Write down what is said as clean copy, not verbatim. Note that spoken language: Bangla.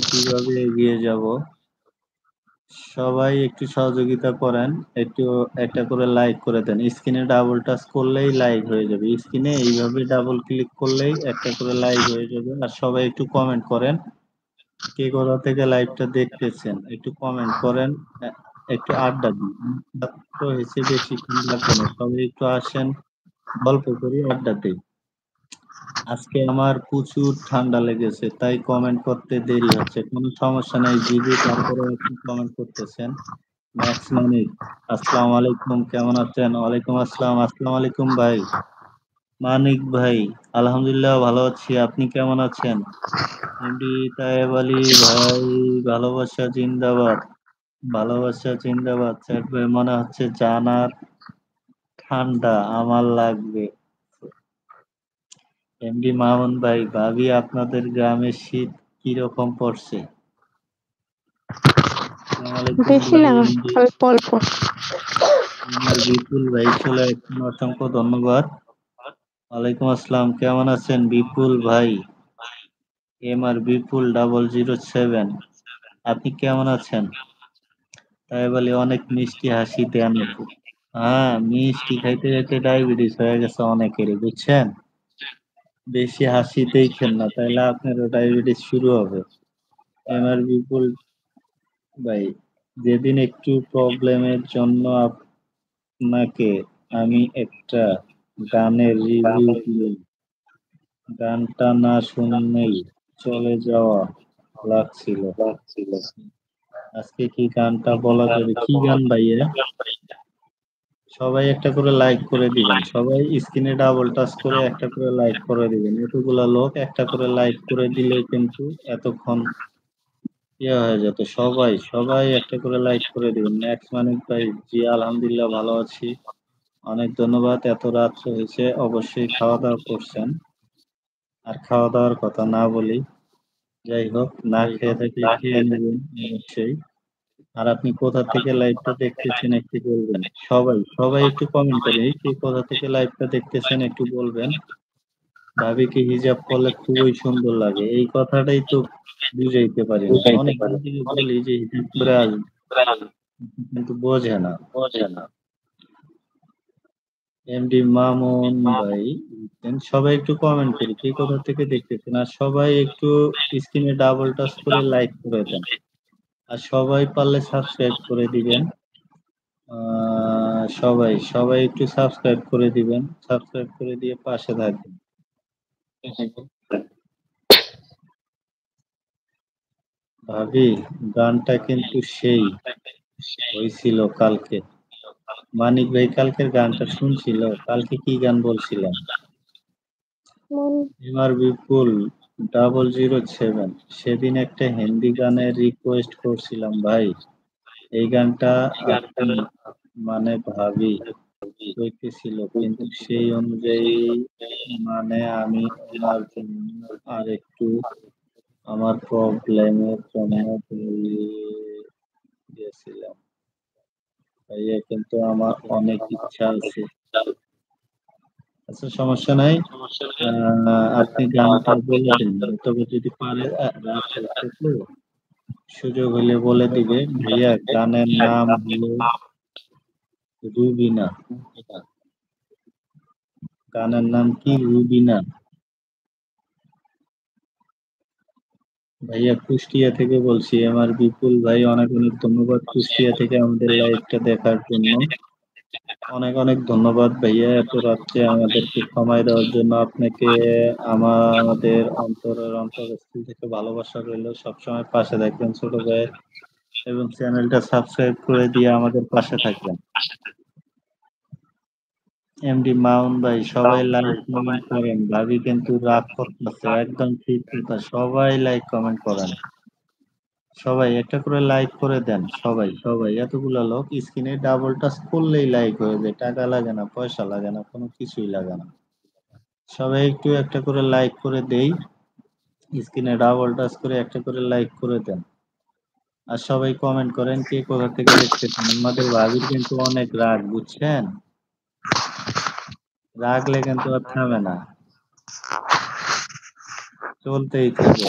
কিভাবে এগিয়ে যাব। সবাই একটু সহযোগিতা করেন, একটু একটা করে লাইক করে দেন। স্ক্রিনে ডাবল টাচ করলেই লাইক হয়ে যাবে, স্ক্রিনে এইভাবে ডাবল ক্লিক করলেই একটা করে লাইক হয়ে যাবে। আর সবাই একটু কমেন্ট করেন, কে কোথা থেকে লাইভটা দেখতেছেন একটু কমেন্ট করেন। একটু আড্ডা দিন, মাত্র হয়েছে, বেশিক্ষণ লাগবে না, সবাই একটু আসেন, গল্প করি, আড্ডা দিই। আজকে আমার প্রচুর ঠান্ডা লেগেছে, তাই কমেন্ট করতে দেরি হচ্ছে। কোনো সমস্যা নাই জিবি, তারপরে আপনি কমেন্ট করতেছেন। ম্যাক্স মানিক, আসসালামু আলাইকুম, কেমন আছেন? ওয়ালাইকুম আসসালাম, আসসালামু আলাইকুম ভাই। মানিক ভাই, আলহামদুলিল্লাহ ভালো আছি, আপনি কেমন আছেন? এমডি তায়েব আলী ভাই, ভালোবাসা জিন্দাবাদ, ভালোবাসা জিন্দাবাদ। স্যার ভাই মনে হচ্ছে জানার ঠান্ডা আমার লাগবে। এমডি মামুন ভাই, ভাবি আপনাদের গ্রামে শীত কিরকম পড়ছে? আসসালামু আলাইকুম বেশি ভাই। না, এমডি অল্প অল্প। আমার বিপুল ভাই চলে আসছেন, অসংখ্য ধন্যবাদ। ওয়ালাইকুম আসসালাম, কেমন আছেন বিপুল ভাই? বিপুল 007, আপনি কেমন আছেন? তাই বলে অনেক মিষ্টি হাসি দেন আপু। হ্যাঁ, মিষ্টি খাইতে খাইতে ডায়াবেটিস হয়ে গেছে অনেকেরই, বুঝছেন? বেশি হাসি দেখেন না, তাইলে আপনারও ডায়াবেটিস শুরু হবে। বিপুল ভাই, যেদিন একটু প্রবলেমের জন্য আপনাকে আমি একটা গানের রিভিউ দিই, গানটা না শুনলেই চলে যাওয়া লাগছিল। আজকে কি গানটা বলা যাবে? কি গান ভাইয়া? সবাই একটা করে লাইক করে দিবেন, সবাই স্ক্রিনে ডাবল টাচ করে একটা করে লাইক করে দিবেন। এতগুলা লোক একটা করে লাইক করে দিলে কিন্তু এতক্ষণ হয়ে যেত। সবাই সবাই একটা করে লাইক করে দিবেন। ম্যাক্স মানিক ভাই, জি আলহামদুলিল্লাহ ভালো আছি, অনেক ধন্যবাদ। এত রাত হয়েছে, অবশ্যই খাওয়া দাওয়া করছেন। আর খাওয়া দাওয়ার কথা না বলি, যাই হোক, না খেয়ে থাকলে খেয়ে নেবেন অবশ্যই। আর আপনি কোথা থেকে লাইভটা দেখতেছেন একটু বলবেন। সবাই সবাই একটু কমেন্ট করেন, এই কে কোথা থেকে লাইভটা দেখতেছেন একটু বলবেন। ভাবিকে হিজাব করলে খুবই সুন্দর লাগে, এই কথাটাই তো বুঝাইতে পারি না। অনেকদিন থেকে বলি যে হিজাব করে আসবে, কিন্তু বোঝে না। এমডি মামুন ভাই, সবাই একটু কমেন্ট করি, কে কোথা থেকে দেখতেছেন। আর সবাই একটু স্ক্রিনে ডাবল টাচ করে লাইক করে দেন। আর সবাই পারলে সাবস্ক্রাইব করে দিবেন। সবাই সবাই একটু সাবস্ক্রাইব করে দিবেন, সাবস্ক্রাইব করে দিয়ে পাশে থাকবেন। ভাবি, গানটা কিন্তু সেই হয়েছিল কালকে। মানিক ভাই কালকের গানটা শুনছিল? কালকে কি গান বলছিলাম? বিপুল 007, সেদিন একটা হিন্দি গানের রিকোয়েস্ট করছিলাম ভাই, এই গানটা আপনি মানে ভাবি হইতেছিল, কিন্তু সেই অনুযায়ী মানে আমি ওনার জন্য আর একটু আমার প্রবলেমের জন্য ভুলে গেছিলাম ভাইয়া, কিন্তু আমার অনেক ইচ্ছা আছে। আচ্ছা, সমস্যা নাই, আপনি গানটা বলে দেন, তবে যদি পারে রাত হচ্ছে তো, সুযোগ হলে বলে দিবে। ভাইয়া, গানের নাম হলো রুবিনা। গানের নাম কি? রুবিনা। ভাইয়া কুষ্টিয়া থেকে বলছি, বিপুল ভাই, অনেক অনেক ধন্যবাদ কুষ্টিয়া থেকে আমাদের লাইভটা দেখার জন্য। অনেক অনেক ধন্যবাদ ভাইয়া, এত রাত্রে আমাদেরকে সময় দেওয়ার জন্য। আপনাকে আমাদের অন্তরের অন্তরস্থল থেকে ভালোবাসা রইলো, সবসময় পাশে থাকবেন ছোট ভাই, এবং চ্যানেলটা সাবস্ক্রাইব করে দিয়ে আমাদের পাশে থাকবেন। এমডি মাউন ভাই, সবাই লাইক কমেন্ট করেন, ভাবি কিন্তু রাগ করতেছে, একদম ঠিক কথা, সবাই লাইক কমেন্ট করেন। সবাই একটা করে লাইক করে দেন, সবাই সবাই, এতগুলা লোক স্ক্রিনে ডাবল টাচ করলেই লাইক হয়ে যায়, টাকা লাগে না, পয়সা লাগে না, কোনো কিছুই লাগে না। সবাই একটু একটা করে লাইক করে দেই, স্ক্রিনে ডাবল টাচ করে একটা করে লাইক করে দেন। আর সবাই কমেন্ট করেন, কে কোথা থেকে দেখতেছেন। আমাদের ভাবির কিন্তু অনেক রাগ, বুঝছেন? রাগলে কিন্তু আর থামে না, চলতেই থাকে।